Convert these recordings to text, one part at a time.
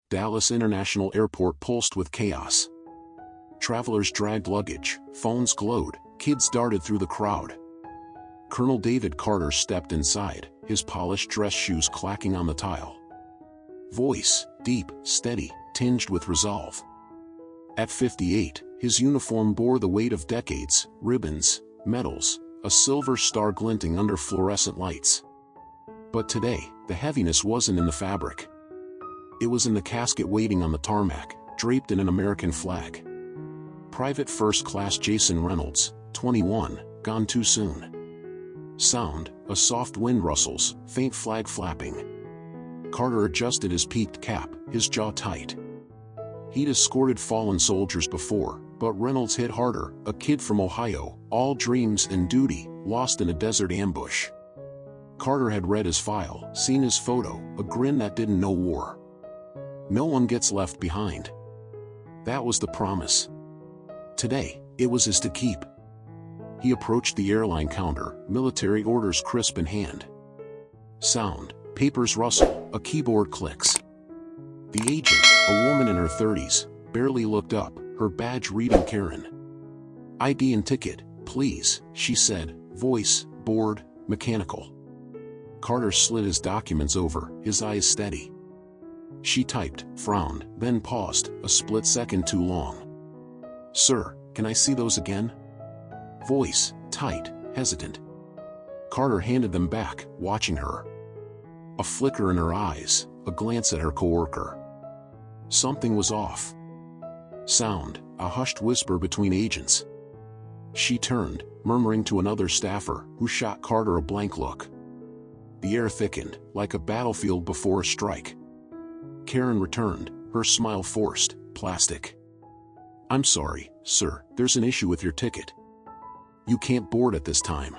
Dallas International Airport pulsed with chaos. Travelers dragged luggage, phones glowed, kids darted through the crowd. Colonel David Carter stepped inside, his polished dress shoes clacking on the tile. Voice, deep, steady, tinged with resolve. At 58, his uniform bore the weight of decades, ribbons, medals, a silver star glinting under fluorescent lights. But today, the heaviness wasn't in the fabric. It was in the casket waiting on the tarmac, draped in an American flag. Private First Class Jason Reynolds, 21, gone too soon. Sound, a soft wind rustles, faint flag flapping. Carter adjusted his peaked cap, his jaw tight. He'd escorted fallen soldiers before, but Reynolds hit harder, a kid from Ohio, all dreams and duty, lost in a desert ambush. Carter had read his file, seen his photo, a grin that didn't know war. No one gets left behind. That was the promise. Today, it was his to keep. He approached the airline counter, military orders crisp in hand. Sound, papers rustle, a keyboard clicks. The agent, a woman in her 30s, barely looked up, her badge reading Karen. "ID and ticket, please," she said, voice, bored, mechanical. Carter slid his documents over, his eyes steady. She typed, frowned, then paused, a split second too long. "Sir, can I see those again?" Voice, tight, hesitant. Carter handed them back, watching her. A flicker in her eyes, a glance at her coworker. Something was off. Sound, a hushed whisper between agents. She turned, murmuring to another staffer, who shot Carter a blank look. The air thickened, like a battlefield before a strike. Karen returned, her smile forced, plastic. "I'm sorry, sir, there's an issue with your ticket. You can't board at this time."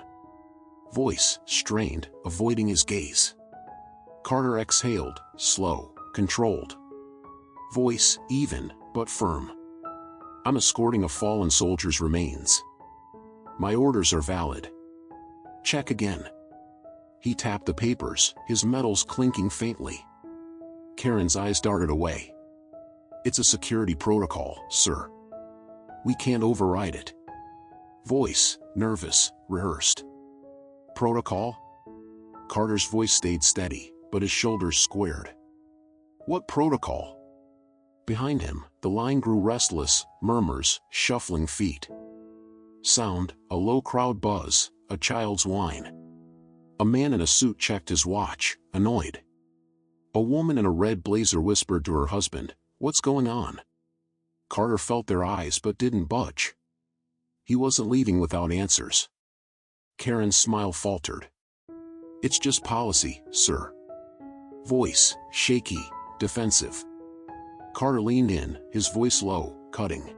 Voice, strained, avoiding his gaze. Carter exhaled, slow, controlled. Voice, even, but firm. "I'm escorting a fallen soldier's remains. My orders are valid." "Check again." He tapped the papers, his metals clinking faintly. Karen's eyes darted away. "It's a security protocol, sir. We can't override it." Voice, nervous, rehearsed. "Protocol?" Carter's voice stayed steady, but his shoulders squared. "What protocol?" Behind him, the line grew restless, murmurs, shuffling feet. Sound, a low crowd buzz, a child's whine. A man in a suit checked his watch, annoyed. A woman in a red blazer whispered to her husband, "What's going on?" Carter felt their eyes but didn't budge. He wasn't leaving without answers. Karen's smile faltered. "It's just policy, sir." Voice, shaky, defensive. Carter leaned in, his voice low, cutting.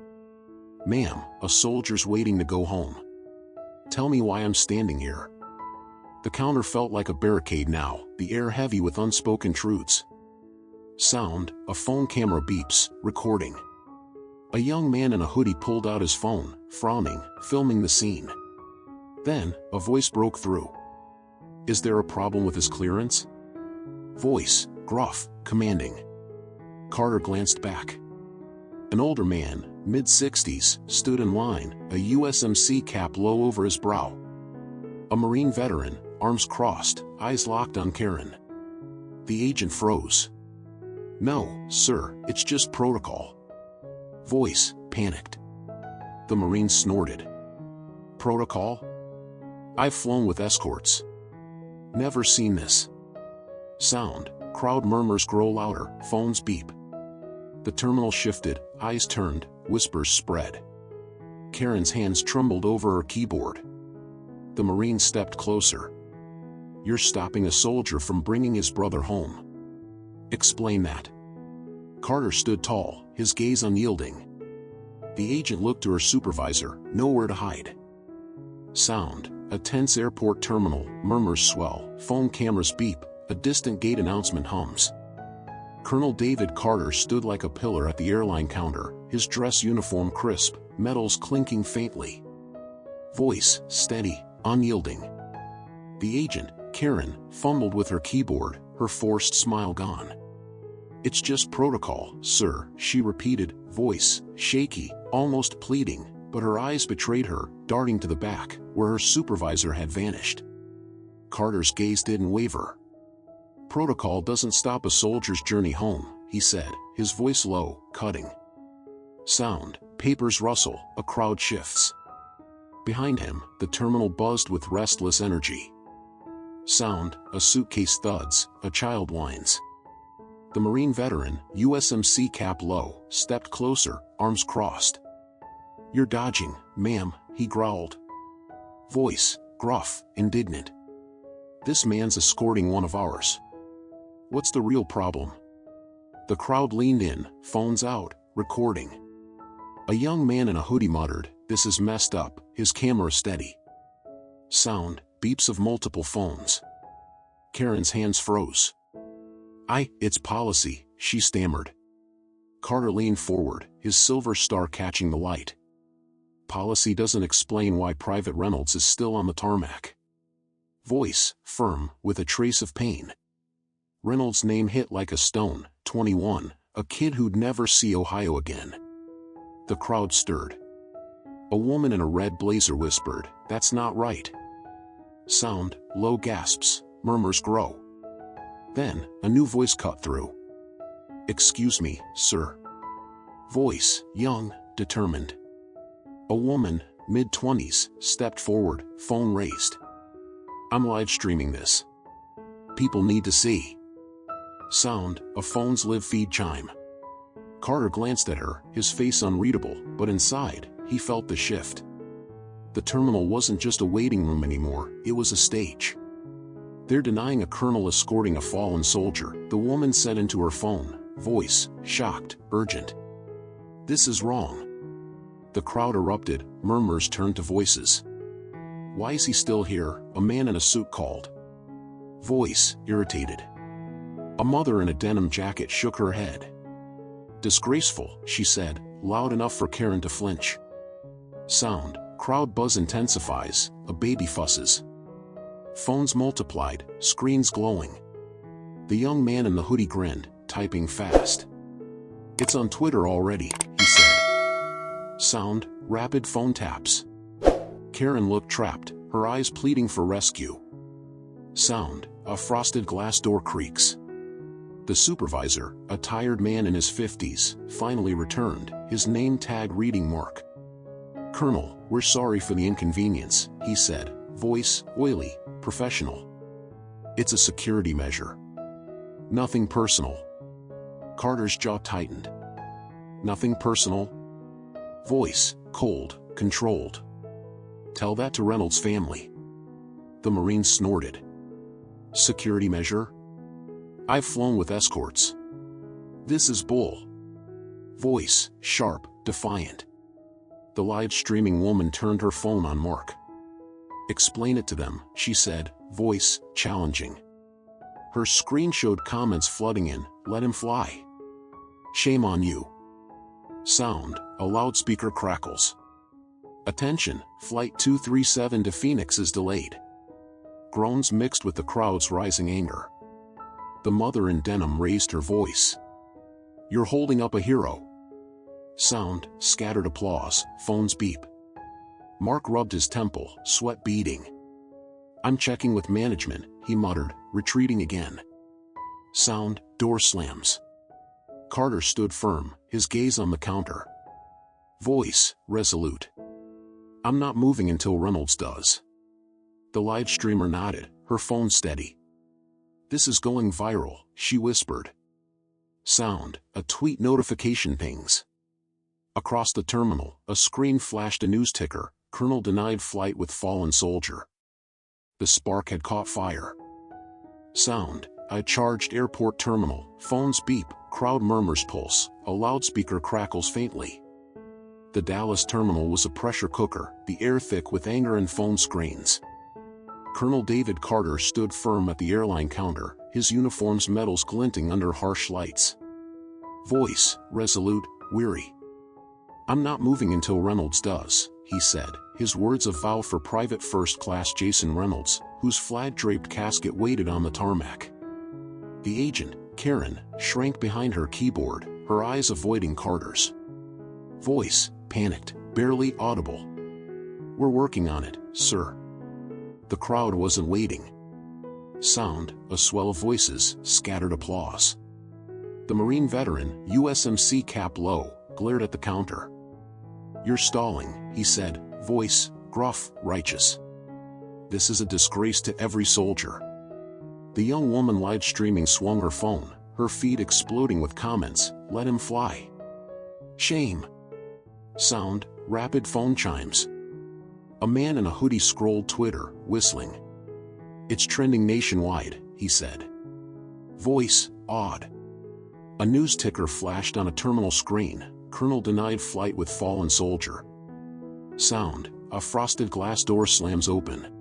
"Ma'am, a soldier's waiting to go home. Tell me why I'm standing here." The counter felt like a barricade now, the air heavy with unspoken truths. Sound, a phone camera beeps, recording. A young man in a hoodie pulled out his phone, frowning, filming the scene. Then, a voice broke through. "Is there a problem with his clearance?" Voice, gruff, commanding. Carter glanced back. An older man, mid-60s, stood in line, a USMC cap low over his brow. A Marine veteran, arms crossed, eyes locked on Karen. The agent froze. "No, sir, it's just protocol." Voice, panicked. The Marine snorted. "Protocol? I've flown with escorts. Never seen this." Sound, crowd murmurs grow louder, phones beep. The terminal shifted, eyes turned, whispers spread. Karen's hands trembled over her keyboard. The Marine stepped closer. "You're stopping a soldier from bringing his brother home. Explain that." Carter stood tall, his gaze unyielding. The agent looked to her supervisor, nowhere to hide. Sound, a tense airport terminal, murmurs swell, phone cameras beep, a distant gate announcement hums. Colonel David Carter stood like a pillar at the airline counter, his dress uniform crisp, metals clinking faintly. Voice, steady, unyielding. The agent, Karen, fumbled with her keyboard, her forced smile gone. It's just protocol, sir, she repeated, voice shaky, almost pleading, but her eyes betrayed her, darting to the back, where her supervisor had vanished. Carter's gaze didn't waver. Protocol doesn't stop a soldier's journey home, he said, his voice low, cutting. Sound, papers rustle, a crowd shifts. Behind him, the terminal buzzed with restless energy. Sound, a suitcase thuds, a child whines. The Marine veteran, USMC cap low, stepped closer, arms crossed. You're dodging, ma'am, he growled. Voice, gruff, indignant. This man's escorting one of ours. What's the real problem? The crowd leaned in, phones out, recording. A young man in a hoodie muttered, this is messed up, his camera steady. Sound, beeps of multiple phones. Karen's hands froze. It's policy, she stammered. Carter leaned forward, his silver star catching the light. Policy doesn't explain why Private Reynolds is still on the tarmac. Voice, firm, with a trace of pain. Reynolds' name hit like a stone, 21, a kid who'd never see Ohio again. The crowd stirred. A woman in a red blazer whispered, that's not right. Sound, low gasps, murmurs grow. Then, a new voice cut through. Excuse me, sir. Voice, young, determined. A woman, mid-20s, stepped forward, phone raised. I'm live streaming this. People need to see. Sound, a phone's live feed chime. Carter glanced at her, his face unreadable, but inside, he felt the shift. The terminal wasn't just a waiting room anymore, it was a stage. They're denying a colonel escorting a fallen soldier, the woman said into her phone, voice, shocked, urgent. This is wrong. The crowd erupted, murmurs turned to voices. Why is he still here? A man in a suit called. Voice, irritated. A mother in a denim jacket shook her head. Disgraceful, she said, loud enough for Karen to flinch. Sound, crowd buzz intensifies, a baby fusses. Phones multiplied, screens glowing. The young man in the hoodie grinned, typing fast. It's on Twitter already, he said. Sound, rapid phone taps. Karen looked trapped, her eyes pleading for rescue. Sound, a frosted glass door creaks. The supervisor, a tired man in his 50s, finally returned, his name tag reading Mark. Colonel, we're sorry for the inconvenience, he said, voice, oily, professional. It's a security measure. Nothing personal. Carter's jaw tightened. Nothing personal? Voice, cold, controlled. Tell that to Reynolds' family. The Marine snorted. Security measure? I've flown with escorts. This is bull. Voice, sharp, defiant. The live-streaming woman turned her phone on Mark. Explain it to them, she said, voice, challenging. Her screen showed comments flooding in, let him fly. Shame on you. Sound, a loudspeaker crackles. Attention, Flight 237 to Phoenix is delayed. Groans mixed with the crowd's rising anger. The mother in denim raised her voice. You're holding up a hero. Sound, scattered applause, phones beep. Mark rubbed his temple, sweat beading. I'm checking with management, he muttered, retreating again. Sound, door slams. Carter stood firm, his gaze on the counter. Voice, resolute. I'm not moving until Reynolds does. The live streamer nodded, her phone steady. This is going viral, she whispered. Sound, a tweet notification pings. Across the terminal, a screen flashed a news ticker, Colonel denied flight with fallen soldier. The spark had caught fire. Sound, a charged airport terminal, phones beep, crowd murmurs pulse, a loudspeaker crackles faintly. The Dallas terminal was a pressure cooker, the air thick with anger and phone screens. Colonel David Carter stood firm at the airline counter, his uniform's metals glinting under harsh lights. Voice, resolute, weary. I'm not moving until Reynolds does, he said, his words a vow for Private First Class Jason Reynolds, whose flag-draped casket waited on the tarmac. The agent, Karen shrank behind her keyboard, her eyes avoiding Carter's. Voice, panicked, barely audible. "We're working on it, sir." The crowd wasn't waiting. Sound, a swell of voices, scattered applause. The Marine veteran, USMC cap low, glared at the counter. "You're stalling," he said, voice, gruff, righteous. "This is a disgrace to every soldier." The young woman live streaming swung her phone, her feed exploding with comments, "Let him fly." "Shame." Sound, rapid phone chimes. A man in a hoodie scrolled Twitter, whistling. "It's trending nationwide," he said. Voice, awed. A news ticker flashed on a terminal screen, "Colonel denied flight with fallen soldier." Sound, a frosted glass door slams open.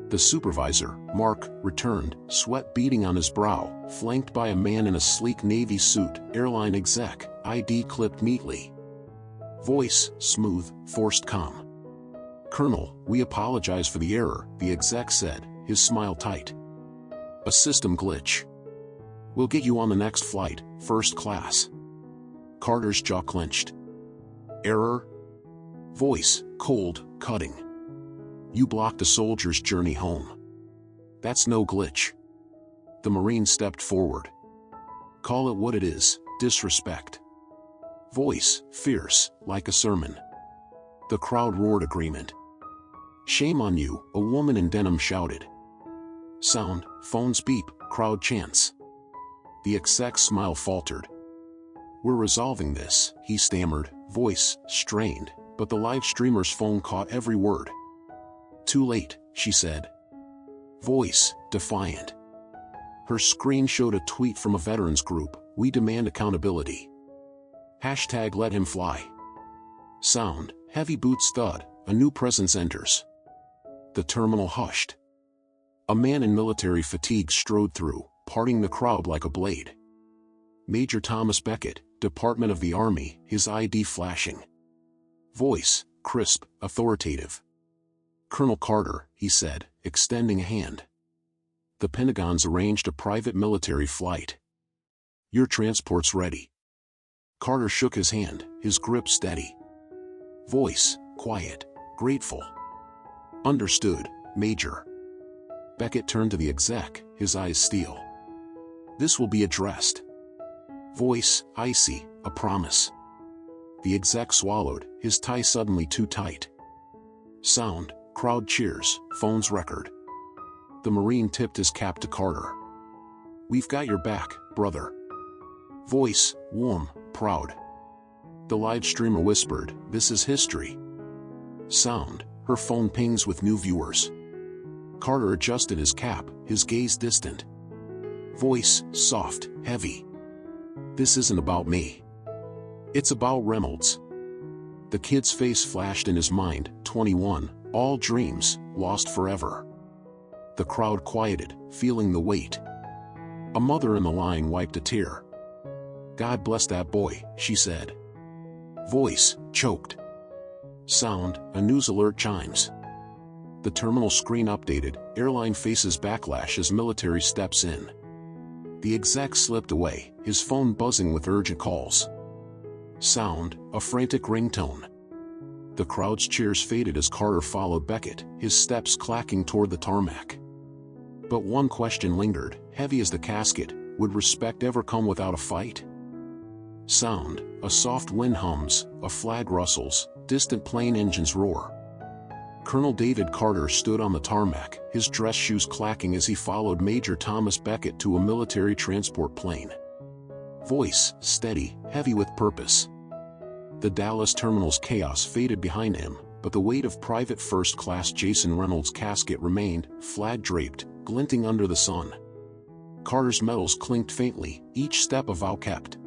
The supervisor, Mark, returned, sweat beading on his brow, flanked by a man in a sleek navy suit, airline exec, ID clipped neatly. Voice, smooth, forced calm. "Colonel, we apologize for the error," the exec said, his smile tight. "A system glitch. We'll get you on the next flight, first class." Carter's jaw clenched. "Error?" Voice, cold, cutting. "You blocked a soldier's journey home. That's no glitch." The Marine stepped forward. "Call it what it is, disrespect." Voice, fierce, like a sermon. The crowd roared agreement. "Shame on you," a woman in denim shouted. Sound, phones beep, crowd chants. The exec's smile faltered. "We're resolving this," he stammered, voice, strained, but the live streamer's phone caught every word. "Too late," she said. Voice, defiant. Her screen showed a tweet from a veterans group, "We demand accountability. Hashtag let him fly." Sound, heavy boots thud, a new presence enters. The terminal hushed. A man in military fatigue strode through, parting the crowd like a blade. Major Thomas Beckett, Department of the Army, his ID flashing. Voice, crisp, authoritative. "Colonel Carter," he said, extending a hand. "The Pentagon's arranged a private military flight. Your transport's ready." Carter shook his hand, his grip steady. Voice, quiet, grateful. "Understood, Major." Beckett turned to the exec, his eyes steel. "This will be addressed." Voice, icy, a promise. The exec swallowed, his tie suddenly too tight. Sound, crowd cheers, phones record. The Marine tipped his cap to Carter. "We've got your back, brother." Voice, warm, proud. The live streamer whispered, "This is history." Sound, her phone pings with new viewers. Carter adjusted his cap, his gaze distant. Voice, soft, heavy. "This isn't about me. It's about Reynolds." The kid's face flashed in his mind, 21, all dreams, lost forever. The crowd quieted, feeling the weight. A mother in the line wiped a tear. "God bless that boy," she said. Voice, choked. Sound, a news alert chimes. The terminal screen updated, airline faces backlash as military steps in. The exec slipped away, his phone buzzing with urgent calls. Sound, a frantic ringtone. The crowd's cheers faded as Carter followed Beckett, his steps clacking toward the tarmac. But one question lingered, heavy as the casket, would respect ever come without a fight? Sound, a soft wind hums, a flag rustles, distant plane engines roar. Colonel David Carter stood on the tarmac, his dress shoes clacking as he followed Major Thomas Beckett to a military transport plane. Voice, steady, heavy with purpose. The Dallas terminal's chaos faded behind him, but the weight of Private First Class Jason Reynolds' casket remained, flag-draped, glinting under the sun. Carter's medals clinked faintly, each step a vow kept.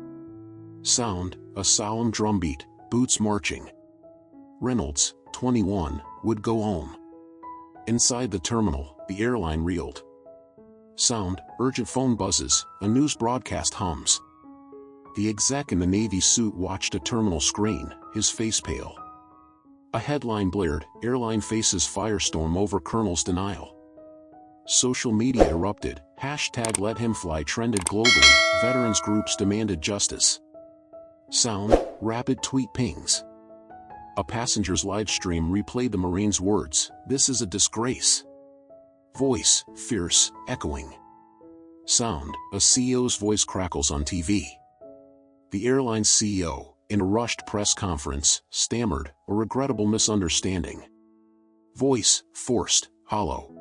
Sound, a solemn drumbeat, boots marching. Reynolds, 21, would go home. Inside the terminal, the airline reeled. Sound, urgent phone buzzes, a news broadcast hums. The exec in the navy suit watched a terminal screen, his face pale. A headline blared, "Airline faces firestorm over Colonel's denial." Social media erupted, Hashtag Let Him Fly trended globally, veterans groups demanded justice. Sound, rapid tweet pings. A passenger's live stream replayed the Marine's words, "This is a disgrace." Voice, fierce, echoing. Sound, a CEO's voice crackles on TV. The airline's CEO, in a rushed press conference, stammered, "A regrettable misunderstanding." Voice, forced, hollow.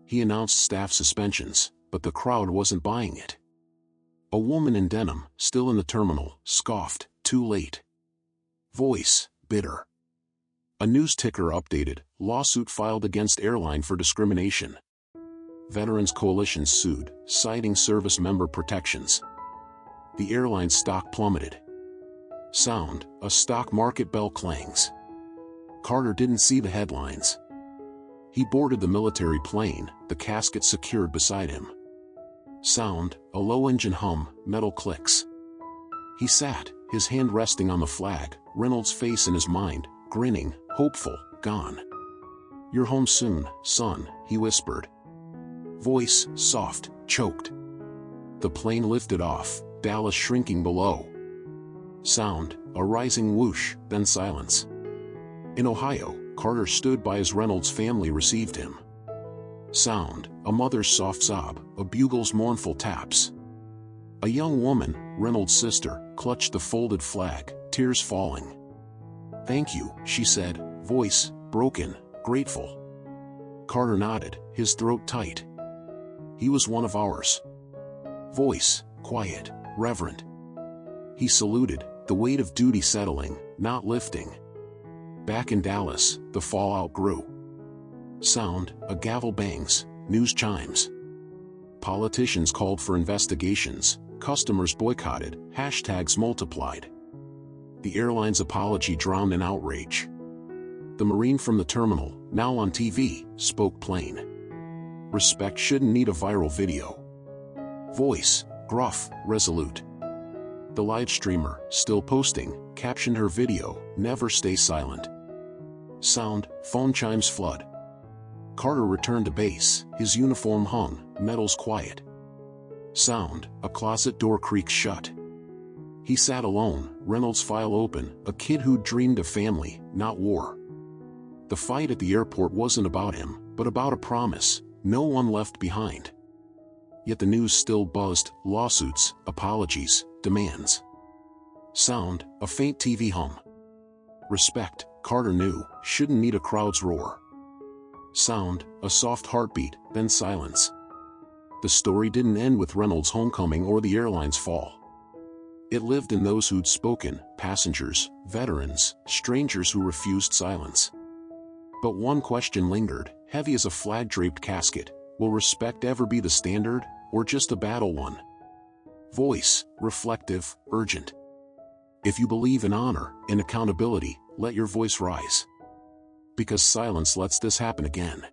He announced staff suspensions, but the crowd wasn't buying it. A woman in denim, still in the terminal, scoffed, "Too late." Voice, bitter. A news ticker updated, lawsuit filed against airline for discrimination. Veterans Coalition sued, citing service member protections. The airline's stock plummeted. Sound, a stock market bell clangs. Carter didn't see the headlines. He boarded the military plane, the casket secured beside him. Sound, a low engine hum, metal clicks. He sat, his hand resting on the flag, Reynolds' face in his mind, grinning, hopeful, gone. "You're home soon, son," he whispered. Voice, soft, choked. The plane lifted off, Dallas shrinking below. Sound, a rising whoosh, then silence. In Ohio, Carter stood by as Reynolds' family received him. Sound, a mother's soft sob, a bugle's mournful taps. A young woman, Reynolds' sister, clutched the folded flag, tears falling. "Thank you," she said, voice, broken, grateful. Carter nodded, his throat tight. "He was one of ours." Voice, quiet, reverent. He saluted, the weight of duty settling, not lifting. Back in Dallas, the fallout grew. Sound, a gavel bangs, news chimes. Politicians called for investigations, customers boycotted, hashtags multiplied. The airline's apology drowned in outrage. The Marine from the terminal, now on TV, spoke plain. Respect shouldn't need a viral video. Voice, gruff, resolute. The live streamer, still posting, captioned her video, "Never stay silent." Sound, phone chimes flood. Carter returned to base, his uniform hung, metals quiet. Sound, a closet door creaks shut. He sat alone, Reynolds' file open, a kid who'd dreamed of family, not war. The fight at the airport wasn't about him, but about a promise, no one left behind. Yet the news still buzzed, lawsuits, apologies, demands. Sound, a faint TV hum. Respect, Carter knew, shouldn't need a crowd's roar. Sound, a soft heartbeat, then silence. The story didn't end with Reynolds' homecoming or the airline's fall. It lived in those who'd spoken, passengers, veterans, strangers who refused silence. But one question lingered, heavy as a flag-draped casket: will respect ever be the standard, or just a battle one? Voice, reflective, urgent. If you believe in honor, in accountability, let your voice rise. Because silence lets this happen again.